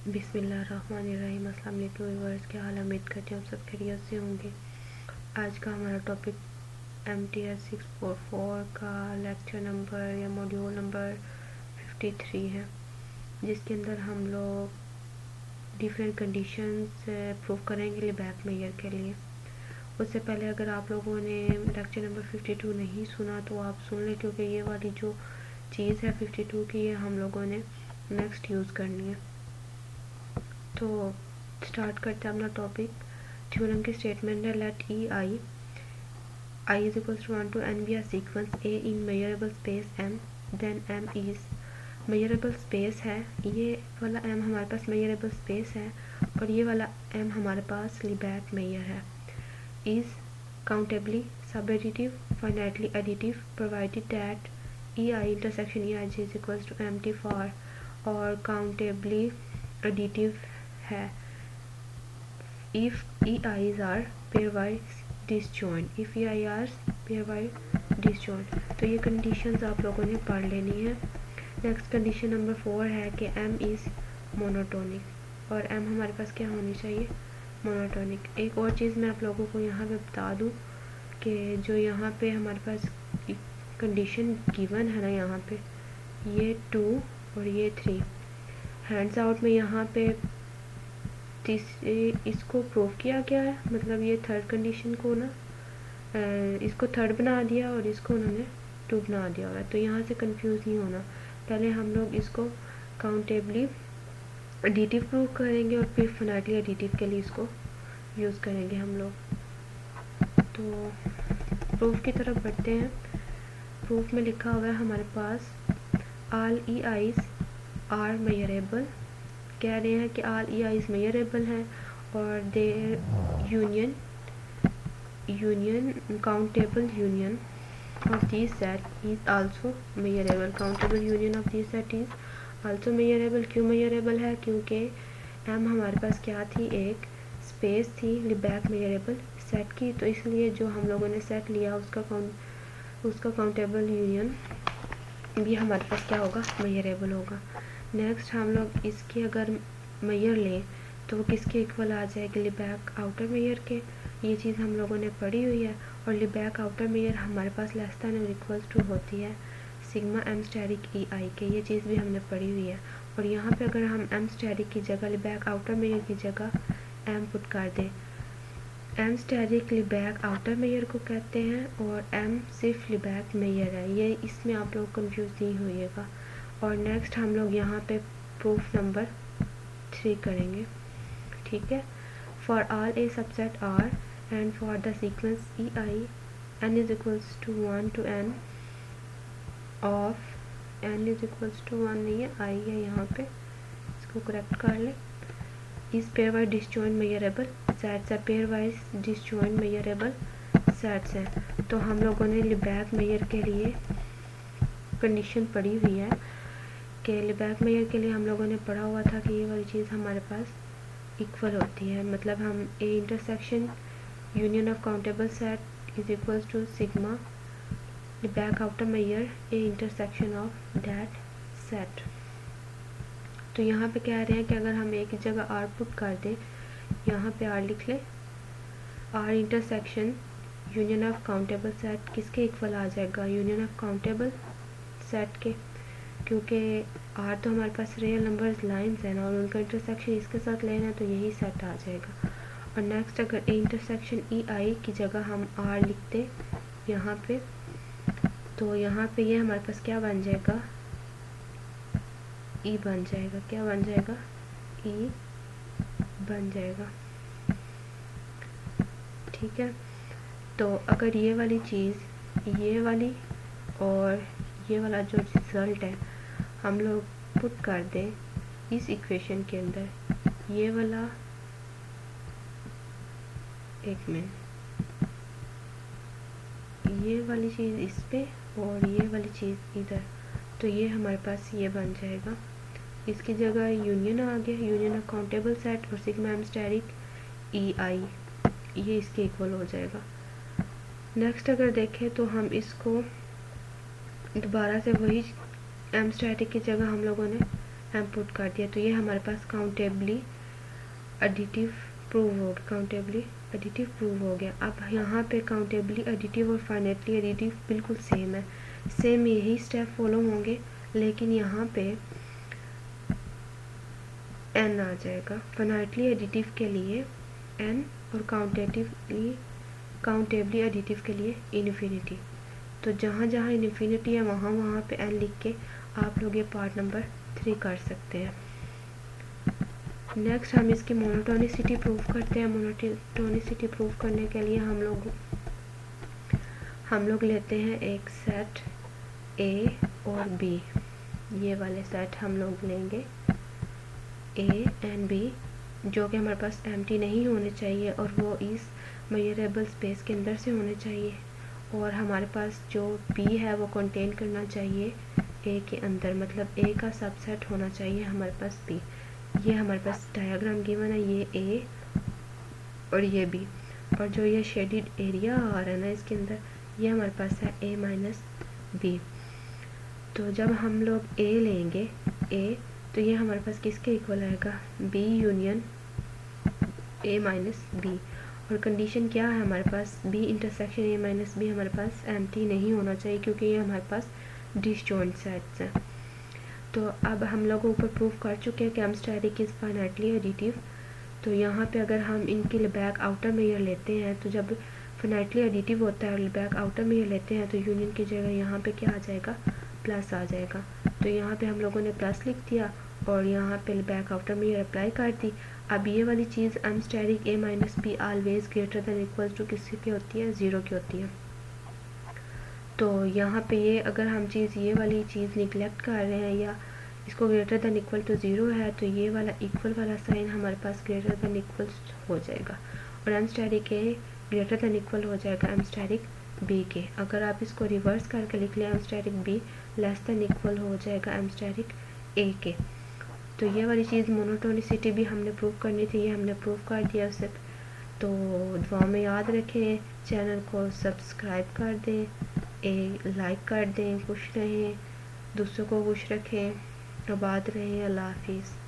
बिस्मिल्लाहिर्रहमानिर्रहीम। अस्सलाम वालेकुम व्यूअर्स, क्या हाल? उम्मीद करती हूँ आप सब खैरियत से होंगे। आज का हमारा टॉपिक MTS 644 का लेक्चर नंबर या मॉड्यूल नंबर 53 है, जिसके अंदर हम लोग डिफरेंट कंडीशंस प्रूव करेंगे लिबैक मेयर के लिए। उससे पहले अगर आप लोगों ने लेक्चर नंबर 52 नहीं सुना तो आप सुन लें, क्योंकि ये वाली जो चीज़ है 52 की, ये हम लोगों ने नेक्स्ट यूज़ करनी है। तो स्टार्ट करते हैं अपना टॉपिक। थ्योरम की स्टेटमेंट है, late I is equals to 1 to n be a sequence A in measurable space M, then M is measurable space है, ये वाला M हमारे पास measurable space है और ये वाला M हमारे पास Lebesgue measure है। is countably subadditive finitely additive provided that EI intersection EIJ is equals to MT for और countably additive है if EIs are pairwise disjoint, if EI are pairwise disjoint। तो ये कंडीशंस आप लोगों ने पढ़ लेनी है। नेक्स्ट कंडीशन नंबर 4 है कि M इज़ मोनोटोनिक और M हमारे पास क्या होनी चाहिए? मोनोटोनिक। एक और चीज़ मैं आप लोगों को यहाँ पे बता दूँ कि जो यहाँ पे हमारे पास कंडीशन गिवन है ना, यहाँ पे ये 2 और ये 3 हैंड्स आउट में यहाँ पे इसको प्रूव किया गया है, मतलब ये थर्ड कंडीशन को ना इसको थर्ड बना दिया और इसको उन्होंने 2 बना दिया हुआ है। तो यहाँ से कंफ्यूज नहीं होना, पहले हम लोग इसको काउंटेबली एडिटिव प्रूव करेंगे और फिर फिनाइटली एडिटिव के लिए इसको यूज़ करेंगे हम लोग। तो प्रूफ की तरफ बढ़ते हैं। प्रूफ में लिखा हुआ है हमारे पास ऑल EIs आर मेजरेबल, कह रहे हैं कि ऑल EIs मेजरेबल हैं और their union countable union of this set is also measurable, countable union of this set is also measurable। क्यों measurable है? क्योंकि M हमारे पास क्या थी, एक स्पेस थी Lebesgue measurable सेट की, तो इसलिए जो हम लोगों ने सेट लिया उसका काउंटेबल यूनियन भी हमारे पास क्या होगा? मेजरेबल होगा। नेक्स्ट हम लोग इसकी अगर मेजर लें तो वो किसके इक्वल आ जाएगी? Lebesgue आउटर मेजर के। ये चीज़ हम लोगों ने पढ़ी हुई है और Lebesgue आउटर मेजर हमारे पास लेस देन और इक्वल्स टू होती है सिग्मा M स्टैटिक EI के। ये चीज़ भी हमने पढ़ी हुई है। और यहाँ पे अगर हम M स्टैटिक की जगह Lebesgue आउटर मेजर की जगह M पुट कर दें, M static Lebesgue outer measure को कहते हैं और M सिर्फ Lebesgue मेजर है। ये इसमें आप लोग कंफ्यूज नहीं होइएगा। और नेक्स्ट हम लोग यहाँ पे प्रूफ नंबर 3 करेंगे, ठीक है। For all A subset R and for the sequence EI n is equals to 1 to n of n is equals to 1 नहीं है, I है यहाँ पे, इसको करेक्ट कर ले। इस पेयरवाइज डिसजॉइंट मेजरेबल सेट्स है, पेयरवाइज डिसजॉइंट मेजरेबल सेट्स हैं। तो हम लोगों ने Lebesgue मेजर के लिए कंडीशन पढ़ी हुई है कि Lebesgue मेजर के लिए हम लोगों ने पढ़ा हुआ था कि ये वाली चीज़ हमारे पास इक्वल होती है, मतलब हम A intersection union of countable set is equals to sigma Lebesgue outer measure A intersection of that set. तो यहाँ पे कह रहे हैं कि अगर हम एक जगह R पुट कर दें, यहाँ पे R लिख ले, R intersection union of countable set किसके इक्वल आ जाएगा? यूनियन ऑफ काउंटेबल सेट के, क्योंकि R तो हमारे पास रियल नंबर्स लाइंस है ना और उनका इंटरसेक्शन इसके साथ लेना है, तो यही सेट आ जाएगा। और नेक्स्ट अगर ए इंटरसेक्शन EI की जगह हम R लिखते यहाँ पे, तो यहाँ पे ये हमारे पास क्या बन जाएगा? E बन जाएगा। क्या बन जाएगा? E बन जाएगा, ठीक है। तो अगर ये वाली चीज़, ये वाली और ये वाला जो रिज़ल्ट है हम लोग पुट कर दें इस इक्वेशन के अंदर, ये वाला, एक मिनट, ये वाली चीज़ इस पे और ये वाली चीज़ इधर, तो ये हमारे पास ये बन जाएगा। इसकी जगह यूनियन आ गया, यूनियन ऑफ काउंटेबल सेट और सिग्मा M स्टैटिक EI, ये इसके इक्वल हो जाएगा। नेक्स्ट अगर देखें तो हम इसको दोबारा से वही M स्टैटिक की जगह हम लोगों ने एम पुट कर दिया, तो ये हमारे पास काउंटेबली एडिटिव प्रूव हो गया, काउंटेबली एडिटिव प्रूव हो गया। अब यहाँ पे काउंटेबली एडिटिव और फाइनेटली एडिटिव बिल्कुल सेम है, सेम यही स्टेप फॉलो होंगे, लेकिन यहाँ पे एन आ जाएगा। फाइनेटली एडिटिव के लिए एन और काउंटेबली एडिटिव के लिए इन्फिनिटी। तो जहाँ जहाँ इन्फिनिटी है वहाँ वहाँ पे एन लिख के आप लोग ये पार्ट नंबर 3 कर सकते हैं। नेक्स्ट हम इसकी मोनोटोनिसिटी प्रूव करते हैं। मोनोटोनिसिटी प्रूव करने के लिए हम लोग लेते हैं एक सेट ए और बी, ये वाले सेट हम लोग लेंगे ए एंड बी, जो कि हमारे पास एम्प्टी नहीं होने चाहिए और वो इस मेजरेबल स्पेस के अंदर से होने चाहिए, और हमारे पास जो बी है वो कंटेन करना चाहिए ए के अंदर, मतलब ए का सबसेट होना चाहिए हमारे पास बी। ये हमारे पास डायग्राम गिवन है, ये ए और ये बी, और जो ये शेडिड एरिया आ रहा है ना इसके अंदर, ये हमारे पास है ए माइनस बी। तो जब हम लोग ए लेंगे ए, तो ये हमारे पास किसके इक्वल आएगा, B union A minus B. और कंडीशन क्या है हमारे पास, B intersection A minus B हमारे पास एम्प्टी नहीं होना चाहिए, क्योंकि ये हमारे पास डिसजॉइंट सेट्स हैं। तो अब हम लोग ऊपर प्रूफ कर चुके हैं कि एमस्टेरिक इज़ फाइनाइटली एडिटिव। तो यहाँ पे अगर हम इनके बैक आउटर मेजर लेते हैं, तो जब फाइनाइटली एडिटिव होता है और बैक आउटर मेजर लेते हैं, तो यूनियन की जगह यहाँ पे क्या आ जाएगा, प्लस आ जाएगा। तो यहाँ पे हम लोगों ने प्लस लिख दिया और यहाँ पे बैक आउटर मेजर अप्लाई कर दी। अब ये वाली चीज़ एमस्टेरिक A minus B always greater than equal to किसी की होती है, 0 की होती है। तो यहाँ पे ये अगर हम ये वाली चीज़ निगलेक्ट कर रहे हैं या इसको ग्रेटर देन इक्वल टू 0 है, तो ये वाला इक्वल वाला साइन हमारे पास ग्रेटर देन इक्वल हो जाएगा, और एमस्टेरिक ए ग्रेटर देन इक्वल हो जाएगा एमस्टेरिक बी के। अगर आप इसको रिवर्स करके लिख लें, एमस्टेरिक बी लेस देन इक्वल हो जाएगा एमस्टेरिक ए के। तो ये वाली चीज़ मोनोटोनिसिटी भी हमने प्रूव करनी थी, ये हमने प्रूव कर दिया उससे। तो दुआ में याद रखें, चैनल को सब्सक्राइब कर दें, लाइक कर दें, खुश रहें, दूसरों को खुश रखें, आबाद रहें। अल्लाह हाफिज़।